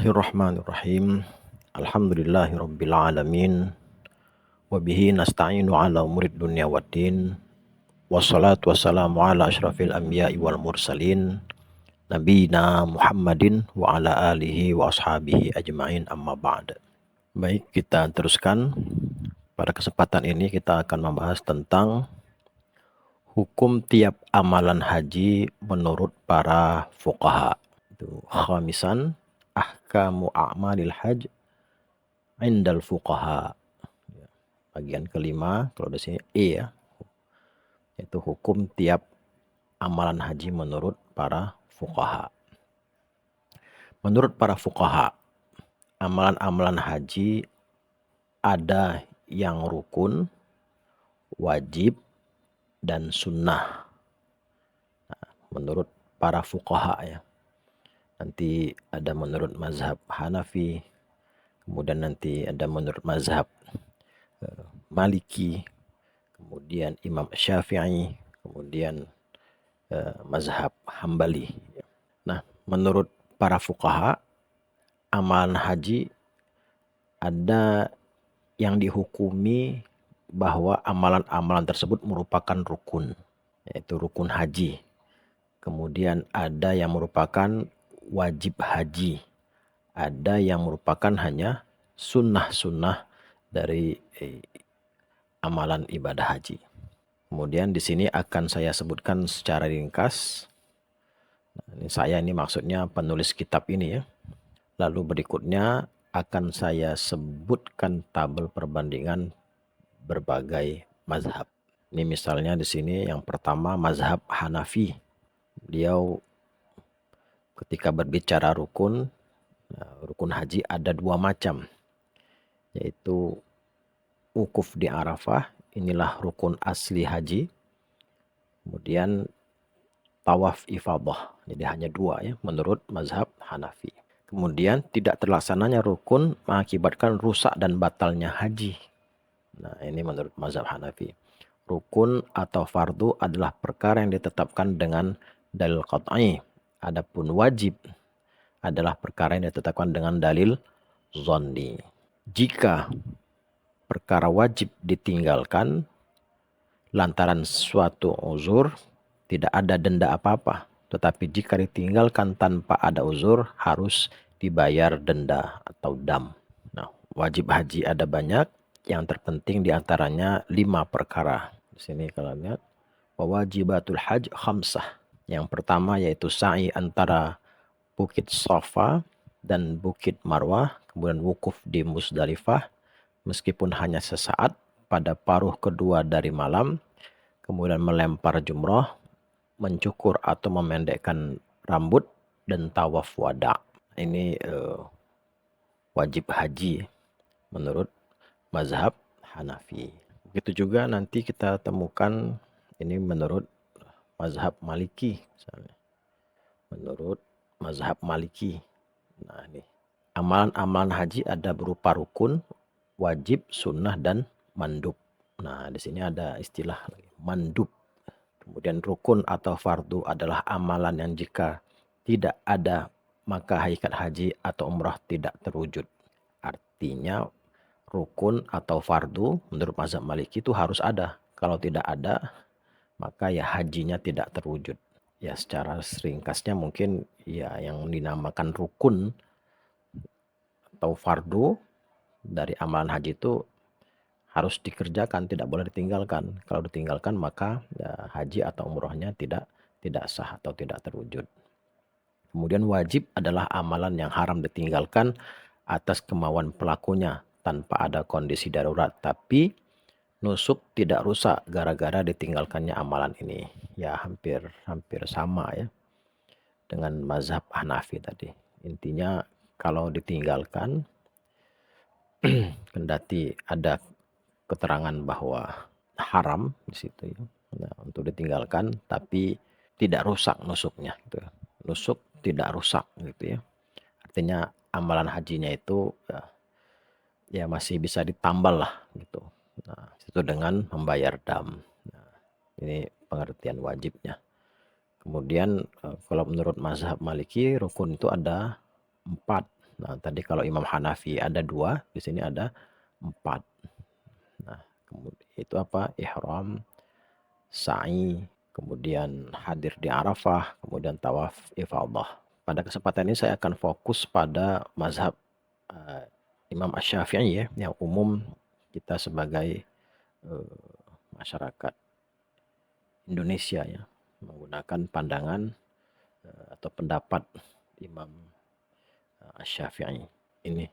Bismillahirrahmanirrahim. Alhamdulillahirabbil alamin. Wa bihi nasta'inu ala umurid dunya waddin. Wassalatu wassalamu ala asyrafil anbiya'i wal mursalin. Nabiyina Muhammadin wa ala alihi wa ashabihi ajma'in amma ba'd. Baik, kita teruskan. Pada kesempatan ini kita akan membahas tentang hukum tiap amalan haji menurut para fuqaha. Itu khamisan ahkamu a'malil hajj indal fuqaha. Bagian kelima, kalau di sini E ya, yaitu hukum tiap amalan haji menurut para fuqaha. Menurut para fuqaha, amalan-amalan haji ada yang rukun, wajib, dan sunnah. Nah, menurut para fuqaha ya. Nanti ada menurut mazhab Hanafi, kemudian nanti ada menurut mazhab Maliki, kemudian Imam Syafi'i, kemudian mazhab Hambali. Nah, menurut para fuqaha, amalan haji ada yang dihukumi bahwa amalan-amalan tersebut merupakan rukun, yaitu rukun haji. Kemudian ada yang merupakan wajib haji, ada yang merupakan hanya sunnah-sunnah dari amalan ibadah haji. Kemudian di sini akan saya sebutkan secara ringkas. Nah, ini maksudnya penulis kitab ini ya. Lalu berikutnya akan saya sebutkan tabel perbandingan berbagai mazhab. Ini misalnya di sini yang pertama mazhab Hanafi. Beliau ketika berbicara rukun, rukun haji ada dua macam, yaitu wukuf di Arafah, inilah rukun asli haji. Kemudian tawaf ifadah, jadi hanya dua ya menurut mazhab Hanafi. Kemudian tidak terlaksananya rukun mengakibatkan rusak dan batalnya haji. Nah, ini menurut mazhab Hanafi. Rukun atau fardu adalah perkara yang ditetapkan dengan dalil qat'i. Adapun wajib adalah perkara yang ditetapkan dengan dalil zonni. Jika perkara wajib ditinggalkan lantaran suatu uzur, tidak ada denda apa-apa. Tetapi jika ditinggalkan tanpa ada uzur, harus dibayar denda atau dam. Nah, wajib haji ada banyak. Yang terpenting diantaranya 5 perkara. Di sini kalau lihat, wajibatul hajj khamsah. Yang pertama yaitu sa'i antara Bukit Safa dan Bukit Marwah, kemudian wukuf di Musdalifah, meskipun hanya sesaat pada paruh kedua dari malam, kemudian melempar jumroh, mencukur atau memendekkan rambut, dan tawaf wada. Ini wajib haji menurut mazhab Hanafi. Begitu juga nanti kita temukan ini menurut mazhab Maliki misalnya. Menurut mazhab Maliki. Nah, ini amalan-amalan haji ada berupa rukun, wajib, sunnah, dan mandub. Nah, di sini ada istilah mandub. Kemudian rukun atau fardu adalah amalan yang jika tidak ada maka hakikat haji atau umrah tidak terwujud. Artinya rukun atau fardu menurut mazhab Maliki itu harus ada. Kalau tidak ada maka ya hajinya tidak terwujud. Ya secara ringkasnya mungkin ya yang dinamakan rukun atau fardu dari amalan haji itu harus dikerjakan, tidak boleh ditinggalkan. Kalau ditinggalkan maka ya, haji atau umrohnya tidak sah atau tidak terwujud. Kemudian wajib adalah amalan yang haram ditinggalkan atas kemauan pelakunya tanpa ada kondisi darurat. Tapi nusuk tidak rusak gara-gara ditinggalkannya amalan ini. Ya hampir sama ya dengan mazhab Hanafi tadi. Intinya kalau ditinggalkan kendati ada keterangan bahwa haram di situ ya. Nah, untuk ditinggalkan tapi tidak rusak nusuknya gitu. Nusuk tidak rusak gitu ya. Artinya amalan hajinya itu ya masih bisa ditambal lah gitu. Nah, itu dengan membayar dam. Nah, ini pengertian wajibnya. Kemudian kalau menurut mazhab Maliki rukun itu ada 4. Nah, tadi kalau Imam Hanafi ada 2, di sini ada 4. Nah, itu apa? Ihram, sa'i, kemudian hadir di Arafah, kemudian tawaf ifadah. Pada kesempatan ini saya akan fokus pada mazhab Imam Asy-Syafi'i ya, yang umum kita sebagai masyarakat Indonesia ya, menggunakan pandangan atau pendapat Imam Asy-Syafi'i. Ini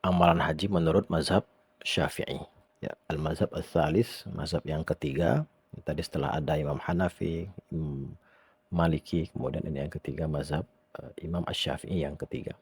amalan haji menurut mazhab Syafi'i. Ya, al-mazhab al-thalis, mazhab yang ketiga. Tadi setelah ada Imam Hanafi, Imam Maliki, kemudian ini yang ketiga mazhab Imam Asy-Syafi'i yang ketiga.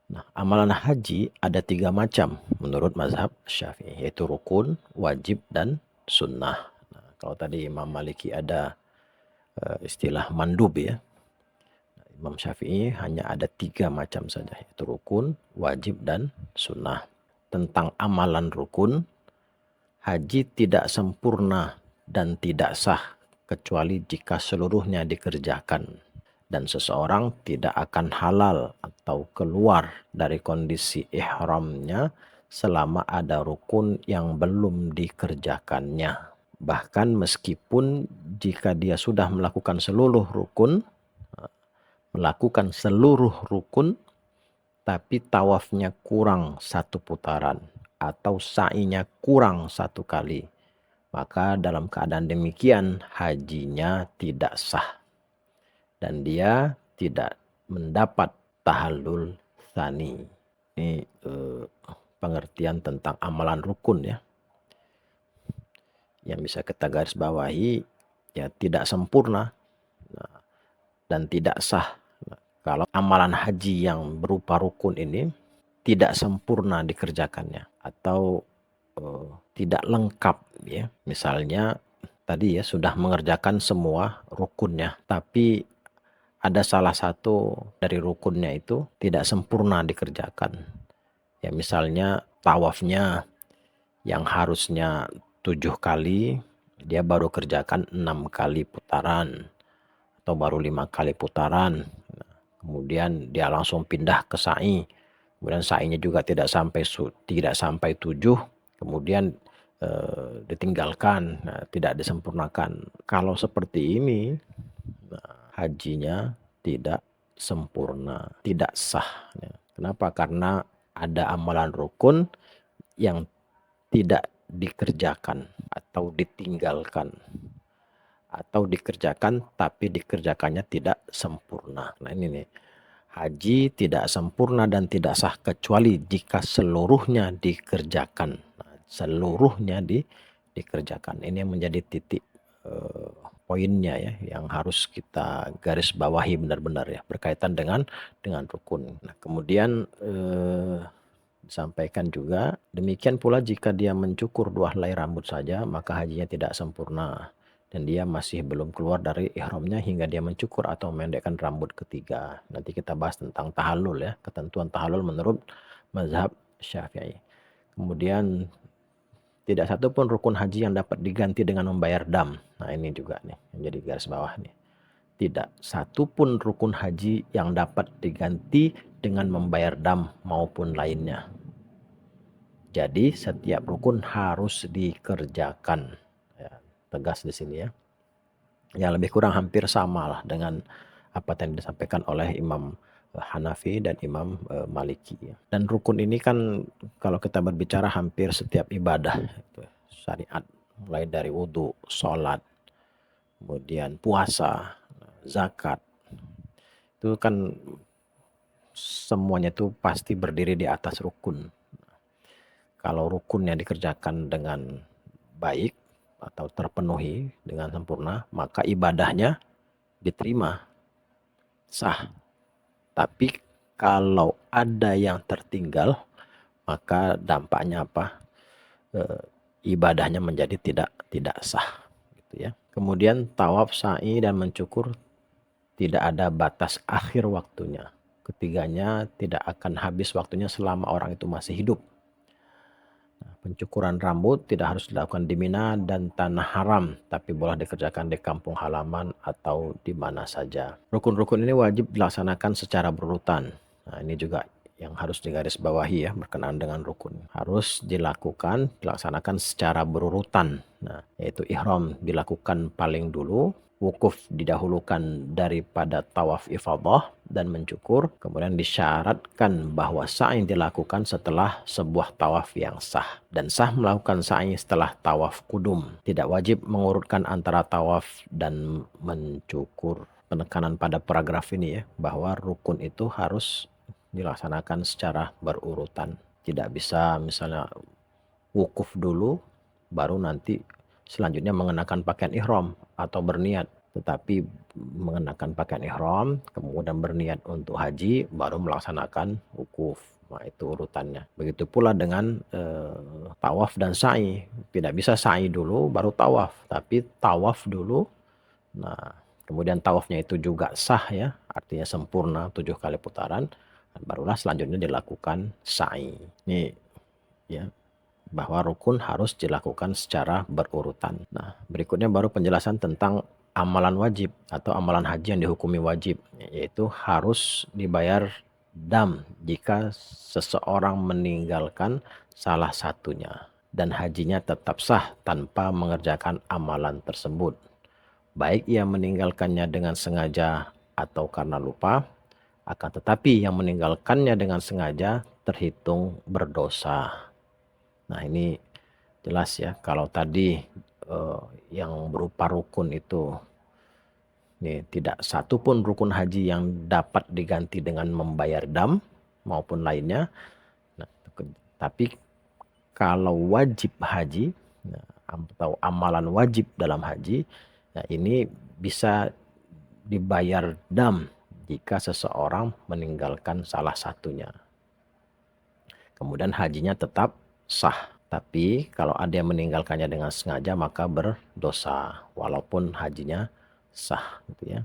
Nah, amalan haji ada 3 macam menurut mazhab Syafi'i, yaitu rukun, wajib, dan sunnah. Nah, kalau tadi Imam Maliki ada istilah mandub ya. Nah, Imam Syafi'i hanya ada 3 macam saja, yaitu rukun, wajib, dan sunnah. Tentang amalan rukun, haji tidak sempurna dan tidak sah kecuali jika seluruhnya dikerjakan. Dan seseorang tidak akan halal atau keluar dari kondisi ihramnya selama ada rukun yang belum dikerjakannya. Bahkan meskipun jika dia sudah melakukan seluruh rukun, tapi tawafnya kurang 1 putaran atau sa'inya kurang 1 kali, maka dalam keadaan demikian hajinya tidak sah dan dia tidak mendapat tahallul tsani. Ini pengertian tentang amalan rukun ya. Yang bisa kita garis bawahi ya, tidak sempurna dan tidak sah. Kalau amalan haji yang berupa rukun ini tidak sempurna dikerjakannya atau tidak lengkap ya. Misalnya tadi ya sudah mengerjakan semua rukunnya, tapi ada salah satu dari rukunnya itu tidak sempurna dikerjakan. Ya misalnya tawafnya yang harusnya 7 kali, dia baru kerjakan 6 kali putaran atau baru 5 kali putaran. Nah, kemudian dia langsung pindah ke sa'i. Kemudian sa'inya juga tidak sampai 7, kemudian ditinggalkan, tidak disempurnakan. Kalau seperti ini, hajinya tidak sempurna, tidak sah. Kenapa? Karena ada amalan rukun yang tidak dikerjakan atau ditinggalkan, atau dikerjakan tapi dikerjakannya tidak sempurna. Nah ini nih, haji tidak sempurna dan tidak sah kecuali jika seluruhnya dikerjakan. Nah, seluruhnya dikerjakan. Ini yang menjadi titik poinnya ya, yang harus kita garis bawahi benar-benar ya, berkaitan dengan rukun. Nah, kemudian disampaikan juga demikian pula jika dia mencukur 2 helai rambut saja maka hajinya tidak sempurna dan dia masih belum keluar dari ihramnya hingga dia mencukur atau memendekkan rambut ketiga. Nanti kita bahas tentang tahallul ya, ketentuan tahallul menurut mazhab Syafi'i. Kemudian tidak satu pun rukun haji yang dapat diganti dengan membayar dam. Nah ini juga nih yang jadi garis bawah nih. Tidak satu pun rukun haji yang dapat diganti dengan membayar dam maupun lainnya. Jadi setiap rukun harus dikerjakan. Ya, tegas di sini ya. Yang lebih kurang hampir sama lah dengan apa yang disampaikan oleh Imam Hanafi dan Imam Maliki. Dan rukun ini kan kalau kita berbicara hampir setiap ibadah syariat, mulai dari wudhu, sholat, kemudian puasa, zakat, itu kan semuanya itu pasti berdiri di atas rukun. Kalau rukunnya dikerjakan dengan baik atau terpenuhi dengan sempurna, maka ibadahnya diterima, sah. Tapi kalau ada yang tertinggal, maka dampaknya apa? Ibadahnya menjadi tidak sah, gitu ya. Kemudian tawaf, sa'i, dan mencukur tidak ada batas akhir waktunya. Ketiganya tidak akan habis waktunya selama orang itu masih hidup. Pencukuran rambut tidak harus dilakukan di Mina dan tanah haram, tapi boleh dikerjakan di kampung halaman atau di mana saja. Rukun-rukun ini wajib dilaksanakan secara berurutan. Nah, ini juga yang harus digarisbawahi ya, berkenaan dengan rukun. Harus dilaksanakan secara berurutan. Nah, yaitu ihram dilakukan paling dulu, wukuf didahulukan daripada tawaf ifadah dan mencukur, kemudian disyaratkan bahwa sa'i dilakukan setelah sebuah tawaf yang sah, dan sah melakukan sa'i setelah tawaf kudum. Tidak wajib mengurutkan antara tawaf dan mencukur. Penekanan pada paragraf ini ya, bahwa rukun itu harus dilaksanakan secara berurutan. Tidak bisa misalnya wukuf dulu, baru nanti selanjutnya mengenakan pakaian ihram atau berniat. Tetapi mengenakan pakaian ihram, kemudian berniat untuk haji, baru melaksanakan wukuf. Nah, itu urutannya. Begitu pula dengan tawaf dan sa'i. Tidak bisa sa'i dulu, baru tawaf. Tapi tawaf dulu, nah kemudian tawafnya itu juga sah ya, artinya sempurna 7 kali putaran, barulah selanjutnya dilakukan sa'i. Ini ya, bahwa rukun harus dilakukan secara berurutan. Nah, berikutnya baru penjelasan tentang amalan wajib atau amalan haji yang dihukumi wajib, yaitu harus dibayar dam jika seseorang meninggalkan salah satunya, dan hajinya tetap sah tanpa mengerjakan amalan tersebut. Baik ia meninggalkannya dengan sengaja atau karena lupa, akan tetapi yang meninggalkannya dengan sengaja terhitung berdosa. Nah, ini jelas ya, kalau tadi yang berupa rukun itu, ini tidak satu pun rukun haji yang dapat diganti dengan membayar dam maupun lainnya. Nah, tapi kalau wajib haji, nah, atau amalan wajib dalam haji, nah ini bisa dibayar dam jika seseorang meninggalkan salah satunya. Kemudian hajinya tetap sah. Tapi kalau ada yang meninggalkannya dengan sengaja, maka berdosa walaupun hajinya sah, gitu ya.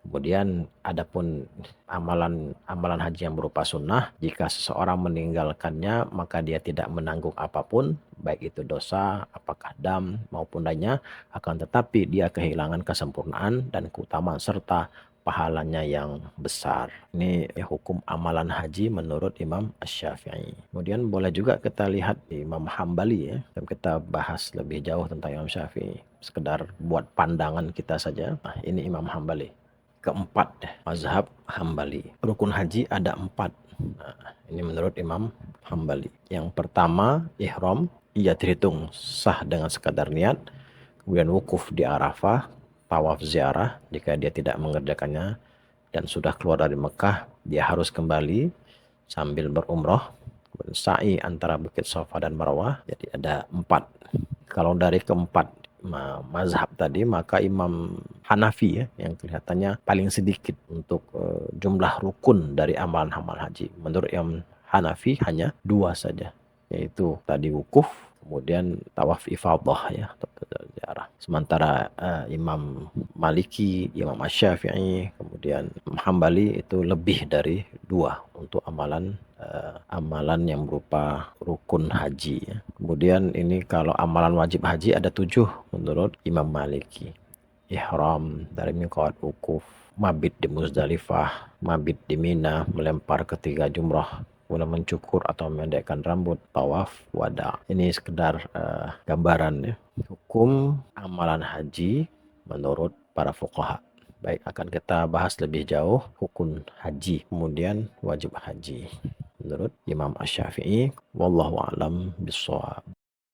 Kemudian adapun amalan haji yang berupa sunnah, jika seseorang meninggalkannya maka dia tidak menanggung apapun, baik itu dosa, apakah dam maupun lainnya, akan tetapi dia kehilangan kesempurnaan dan keutamaan serta pahalanya yang besar. Ini ya, hukum amalan haji menurut Imam Asy-Syafi'i. Kemudian boleh juga kita lihat di Imam Hambali ya, dan kita bahas lebih jauh tentang Imam Syafi'i. Sekedar buat pandangan kita saja. Nah, ini Imam Hambali. Keempat, mazhab Hambali. Rukun haji ada 4. Nah, ini menurut Imam Hambali. Yang pertama, ihram. Ia terhitung sah dengan sekadar niat. Kemudian wukuf di Arafah, tawaf ziarah jika dia tidak mengerjakannya dan sudah keluar dari Mekah, dia harus kembali sambil berumroh. Kemudian sa'i antara Bukit Safa dan Marwah. Jadi ada 4. Kalau dari keempat mazhab tadi, maka Imam Hanafi ya, yang kelihatannya paling sedikit untuk jumlah rukun dari amalan-amalan haji. Menurut Imam Hanafi hanya 2 saja, yaitu tadi wukuf, kemudian tawaf ifadah ya, ziarah. Sementara Imam Maliki, Imam Asy-Syafi'i, kemudian Imam Hambali itu lebih dari 2 untuk amalan yang berupa rukun haji ya. Kemudian ini kalau amalan wajib haji ada 7 menurut Imam Maliki. Ihram dari miqat, wukuf, mabit di Muzdalifah, mabit di Mina, melempar ketiga jumrah, kemudian mencukur atau memendekkan rambut, tawaf wada. Ini sekedar gambaran ya. Hukum amalan haji menurut para fuqaha. Baik, akan kita bahas lebih jauh rukun haji, kemudian wajib haji menurut Imam Asy-Syafi'i. Wallahu a'lam bishawab.